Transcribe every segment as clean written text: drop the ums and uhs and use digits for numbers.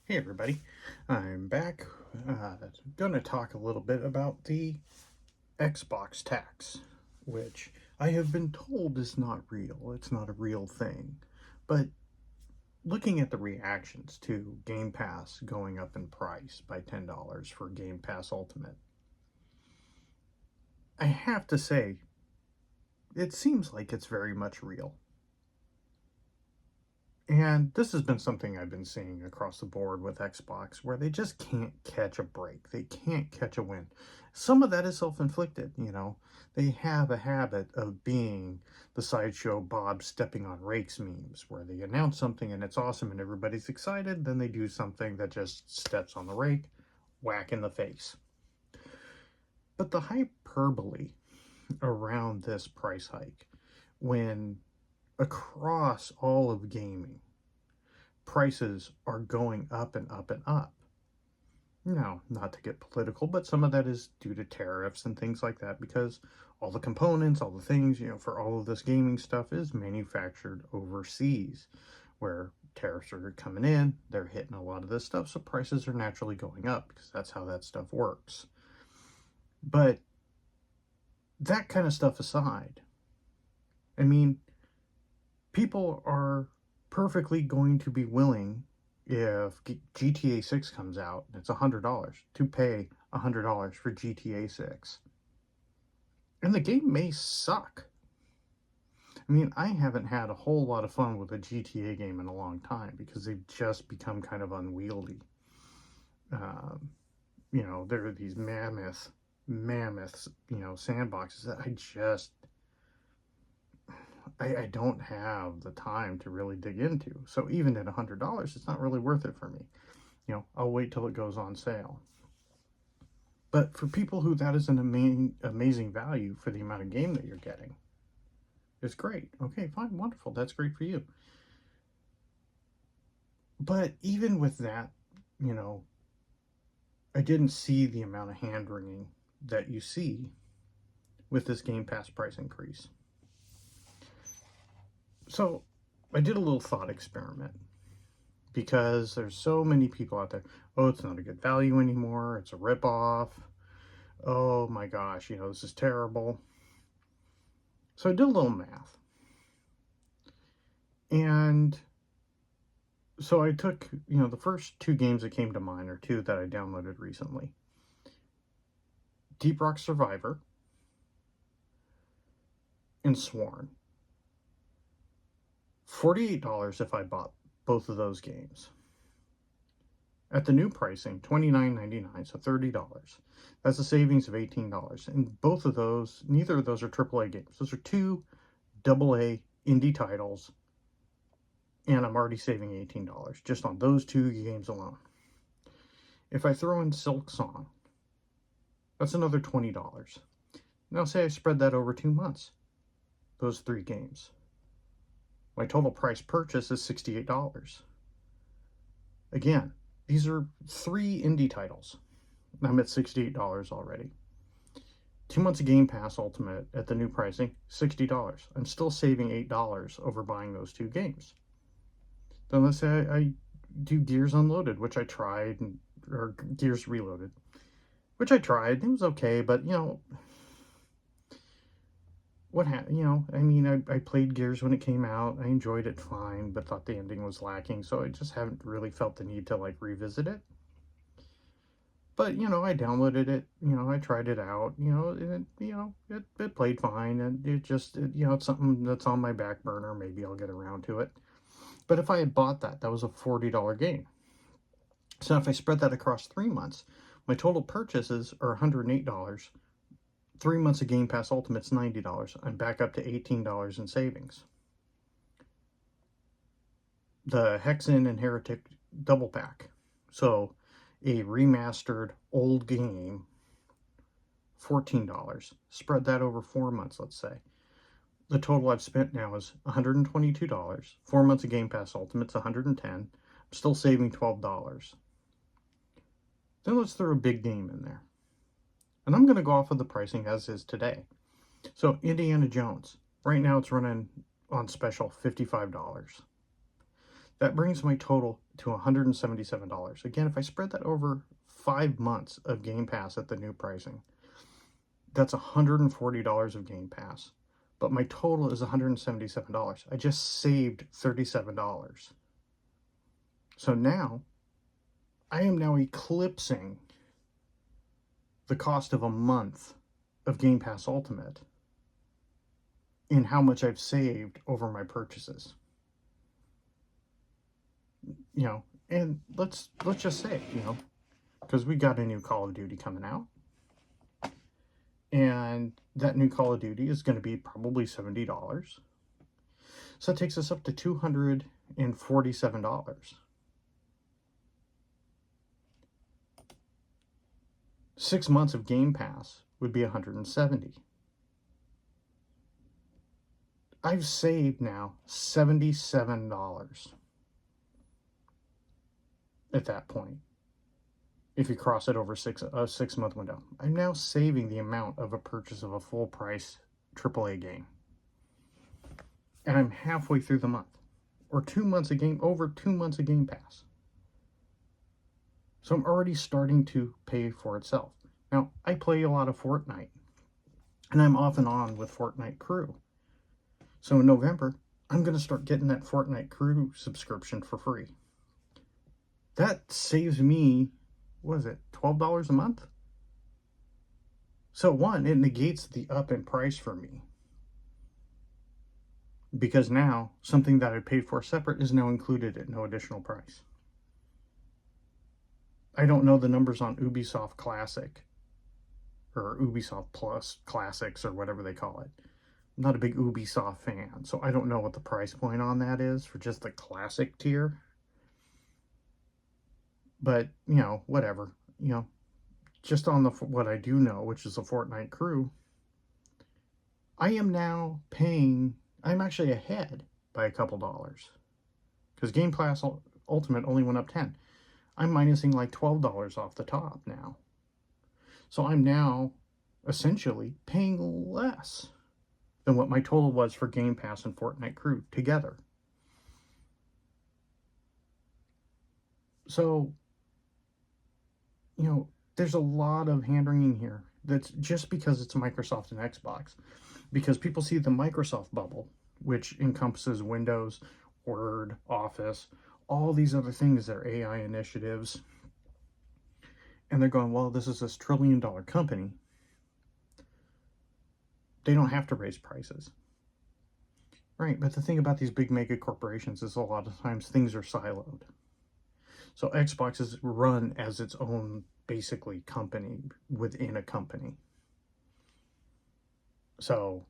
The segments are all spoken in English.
Hey everybody, I'm back. Going to talk a little bit about the Xbox tax, which I have been told is not real. It's not a real thing. But looking at the reactions to Game Pass going up in price by $10 for Game Pass Ultimate, I have to say, it seems like it's very much real. And this has been something I've been seeing across the board with Xbox where they just can't catch a break. They can't catch a win. Some of that is self-inflicted. They have a habit of being the Sideshow Bob stepping on rakes memes where they announce something and it's awesome and everybody's excited. Then they do something that just steps on the rake, whack in the face. But the hyperbole around this price hike, when across all of gaming, prices are going up and up and up. Now, not to get political, but some of that is due to tariffs and things like that because all the components, all the things, for all of this gaming stuff is manufactured overseas where tariffs are coming in, they're hitting a lot of this stuff, so prices are naturally going up because that's how that stuff works. But that kind of stuff aside, I mean, people are perfectly going to be willing, if GTA 6 comes out and it's $100, to pay $100 for GTA 6. And the game may suck. I mean, I haven't had a whole lot of fun with a GTA game in a long time because they've just become kind of unwieldy. There are these mammoths, sandboxes that I don't have the time to really dig into. So even at $100, it's not really worth it for me. I'll wait till it goes on sale. But for people who that is an amazing value for the amount of game that you're getting, it's great. Okay, fine, wonderful. That's great for you. But even with that, I didn't see the amount of hand wringing that you see with this Game Pass price increase. So I did a little thought experiment because there's so many people out there. Oh, it's not a good value anymore. It's a ripoff. Oh my gosh, this is terrible. So I did a little math. And so I took, the first two games that came to mind are two that I downloaded recently. Deep Rock Survivor and Sworn. $48 if I bought both of those games. At the new pricing, $29.99, so $30. That's a savings of $18. And both of those, neither of those are AAA games. Those are two AA indie titles, and I'm already saving $18 just on those two games alone. If I throw in Silksong, that's another $20. Now say I spread that over 2 months, those three games. My total price purchase is $68. Again, these are three indie titles. I'm at $68 already. 2 months of Game Pass Ultimate at the new pricing, $60. I'm still saving $8 over buying those two games. Then let's say I do Gears Unloaded, which I tried, or Gears Reloaded, which I tried. It was okay, but what happened? I mean, I played Gears when it came out. I enjoyed it fine, but thought the ending was lacking, so I just haven't really felt the need to revisit it. But I downloaded it. I tried it out. It played fine, and it's something that's on my back burner. Maybe I'll get around to it. But if I had bought that was a $40 game. So if I spread that across 3 months, my total purchases are $108. 3 months of Game Pass Ultimate's $90. I'm back up to $18 in savings. The Hexen and Heretic double pack. So a remastered old game, $14. Spread that over 4 months, let's say. The total I've spent now is $122. 4 months of Game Pass Ultimate's $110. I'm still saving $12. Then let's throw a big game in there. And I'm going to go off of the pricing as is today. So Indiana Jones. Right now it's running on special $55. That brings my total to $177. Again, if I spread that over 5 months of Game Pass at the new pricing, that's $140 of Game Pass. But my total is $177. I just saved $37. So now, I am now eclipsing the cost of a month of Game Pass Ultimate in how much I've saved over my purchases. You know, and let's just say, you know, because we got a new Call of Duty coming out, and that new Call of Duty is going to be probably $70. So that takes us up to $247. 6 months of Game Pass would be $170. I've saved now $77 at that point. If you cross it over a 6-month window, I'm now saving the amount of a purchase of a full price AAA game. And I'm halfway through the month, or 2 months of game, over 2 months of Game Pass. So I'm already starting to pay for itself. Now, I play a lot of Fortnite, and I'm off and on with Fortnite Crew. So in November, I'm going to start getting that Fortnite Crew subscription for free. That saves me, what is it, $12 a month? So one, it negates the up in price for me. Because now, something that I paid for separate is now included at no additional price. I don't know the numbers on Ubisoft Classic, or Ubisoft Plus Classics, or whatever they call it. I'm not a big Ubisoft fan, so I don't know what the price point on that is for just the classic tier. But, you know, whatever. You know, just on the what I do know, which is the Fortnite Crew, I am now paying, I'm actually ahead by a couple dollars. Because Game Pass Ultimate only went up 10. I'm minusing like $12 off the top now. So I'm now essentially paying less than what my total was for Game Pass and Fortnite Crew together. So, you know, there's a lot of hand-wringing here. That's just because it's Microsoft and Xbox. Because people see the Microsoft bubble, which encompasses Windows, Word, Office, all these other things, their AI initiatives. And they're going, well, this is this trillion-dollar company. They don't have to raise prices. Right, but the thing about these big mega corporations is a lot of times things are siloed. So Xbox is run as its own, basically, company within a company. So,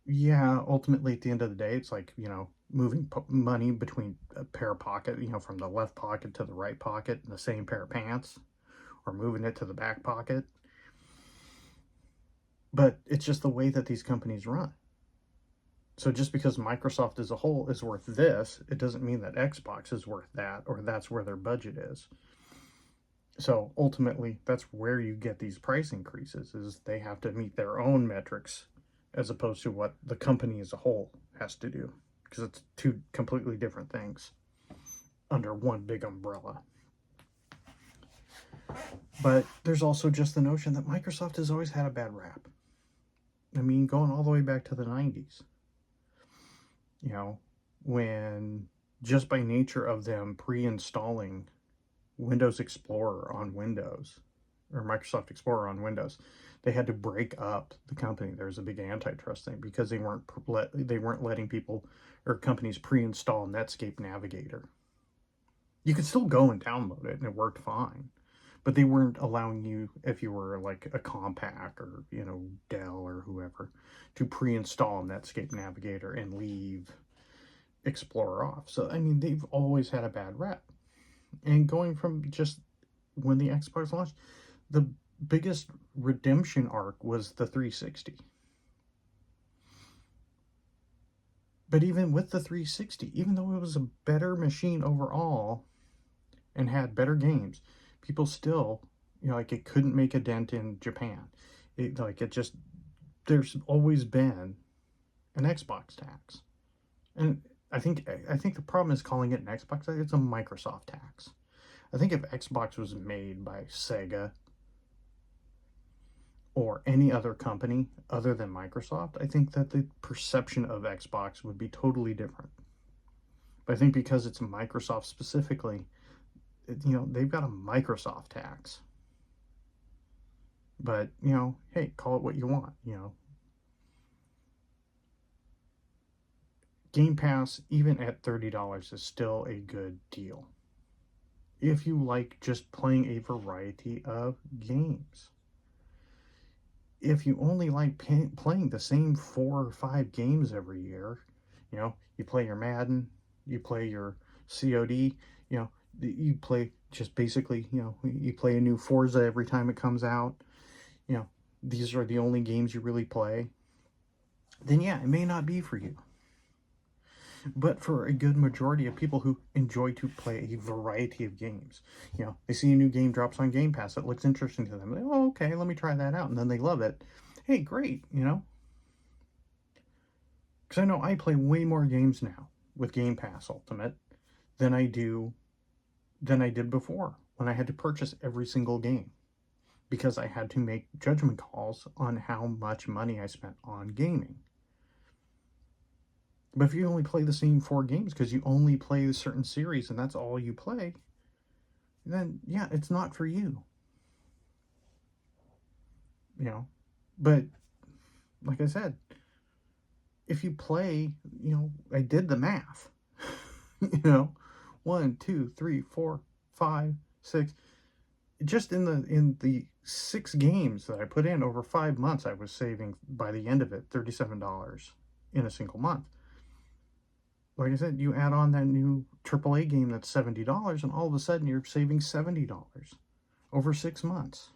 yeah, ultimately at the end of the day, it's like, you know, moving money between a pair of pocket, you know, from the left pocket to the right pocket in the same pair of pants, or moving it to the back pocket. But it's just the way that these companies run. So just because Microsoft as a whole is worth this, it doesn't mean that Xbox is worth that, or that's where their budget is. So ultimately, that's where you get these price increases, is they have to meet their own metrics as opposed to what the company as a whole has to do, because it's two completely different things under one big umbrella. But there's also just the notion that Microsoft has always had a bad rap. I mean, going all the way back to the 90s. You know, when just by nature of them pre-installing Windows Explorer on Windows, or Microsoft Explorer on Windows, they had to break up the company. There was a big antitrust thing because they weren't letting people or companies pre-install Netscape Navigator. You could still go and download it, and it worked fine, but they weren't allowing you, if you were like a Compaq or, you know, Dell or whoever, to pre-install Netscape Navigator and leave Explorer off. So, I mean, they've always had a bad rep. And going from just when the Xbox launched, the biggest redemption arc was the 360. But even with the 360, even though it was a better machine overall and had better games, people still, you know, like, it couldn't make a dent in Japan. There's always been an Xbox tax. And I think the problem is calling it an Xbox. It's a Microsoft tax. I think if Xbox was made by Sega or any other company other than Microsoft, I think that the perception of Xbox would be totally different. But I think because it's Microsoft specifically, they've got a Microsoft tax. But, hey, call it what you want, Game Pass, even at $30, is still a good deal. If you like just playing a variety of games. If you only like playing the same 4 or 5 games every year, you play your Madden, you play your COD, you play just basically, you play a new Forza every time it comes out, these are the only games you really play, then yeah, it may not be for you. But for a good majority of people who enjoy to play a variety of games, they see a new game drops on Game Pass, it looks interesting to them. Oh, okay, let me try that out. And then they love it. Hey, great, Because I know I play way more games now with Game Pass Ultimate than I did before when I had to purchase every single game because I had to make judgment calls on how much money I spent on gaming. But if you only play the same 4 games because you only play a certain series and that's all you play, then yeah, it's not for you. But like I said, if you play, I did the math. 1, 2, 3, 4, 5, 6. Just in the 6 games that I put in over 5 months, I was saving by the end of it $37 in a single month. Like I said, you add on that new AAA game that's $70, and all of a sudden you're saving $70 over 6 months.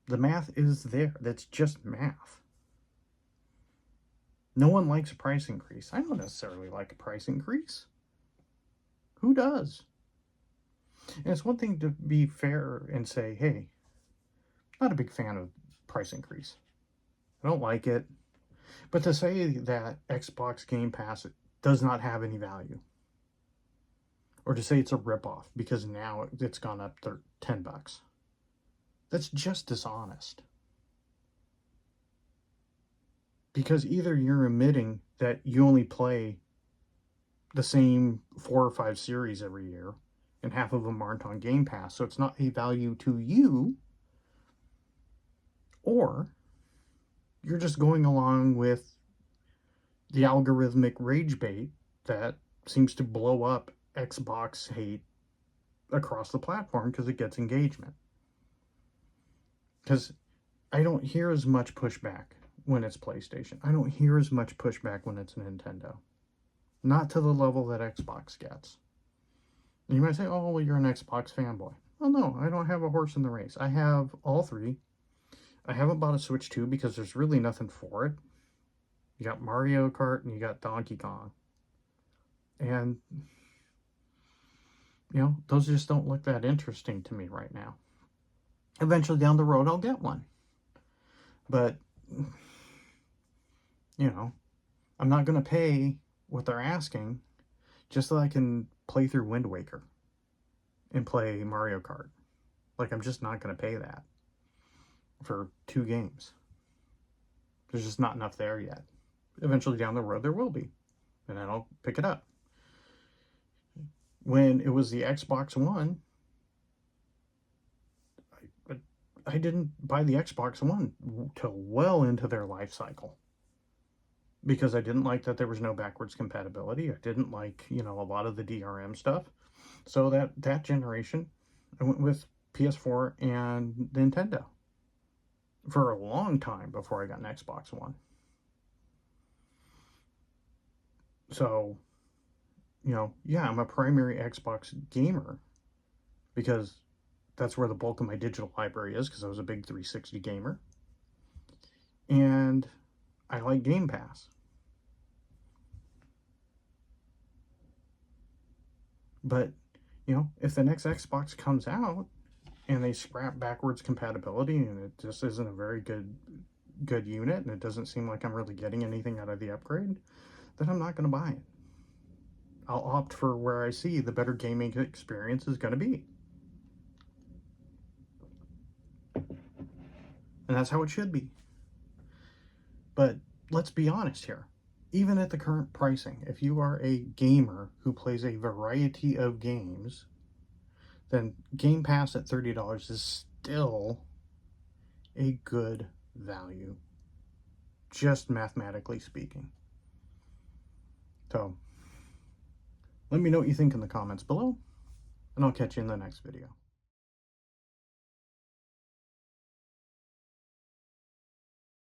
The math is there. That's just math. No one likes a price increase. I don't necessarily like a price increase. Who does? And it's one thing to be fair and say, hey, I'm not a big fan of price increase. I don't like it. But to say that Xbox Game Pass does not have any value, or to say it's a ripoff because now it's gone up $10, that's just dishonest. Because either you're admitting that you only play the same 4 or 5 series every year, and half of them aren't on Game Pass, so it's not a value to you, or you're just going along with the algorithmic rage bait that seems to blow up Xbox hate across the platform because it gets engagement. Because I don't hear as much pushback when it's PlayStation. I don't hear as much pushback when it's Nintendo. Not to the level that Xbox gets. And you might say, oh, well, you're an Xbox fanboy. Well, no, I don't have a horse in the race. I have all 3. I haven't bought a Switch 2 because there's really nothing for it. You got Mario Kart and you got Donkey Kong. And, those just don't look that interesting to me right now. Eventually down the road, I'll get one. But, I'm not going to pay what they're asking just so I can play through Wind Waker and play Mario Kart. Like, I'm just not going to pay that for 2 games. There's just not enough there yet. Eventually down the road there will be, and then I'll pick it up. When it was the Xbox One, I didn't buy the Xbox One till well into their life cycle because I didn't like that there was no backwards compatibility. I didn't like, a lot of the DRM stuff. So that generation, I went with PS4 and Nintendo for a long time before I got an Xbox One. So, yeah, I'm a primary Xbox gamer because that's where the bulk of my digital library is, because I was a big 360 gamer. And I like Game Pass. But, if the next Xbox comes out and they scrap backwards compatibility and it just isn't a very good unit and it doesn't seem like I'm really getting anything out of the upgrade, then I'm not going to buy it. I'll opt for where I see the better gaming experience is going to be. And that's how it should be. But let's be honest here. Even at the current pricing, if you are a gamer who plays a variety of games, then Game Pass at $30 is still a good value, just mathematically speaking. So, let me know what you think in the comments below, and I'll catch you in the next video.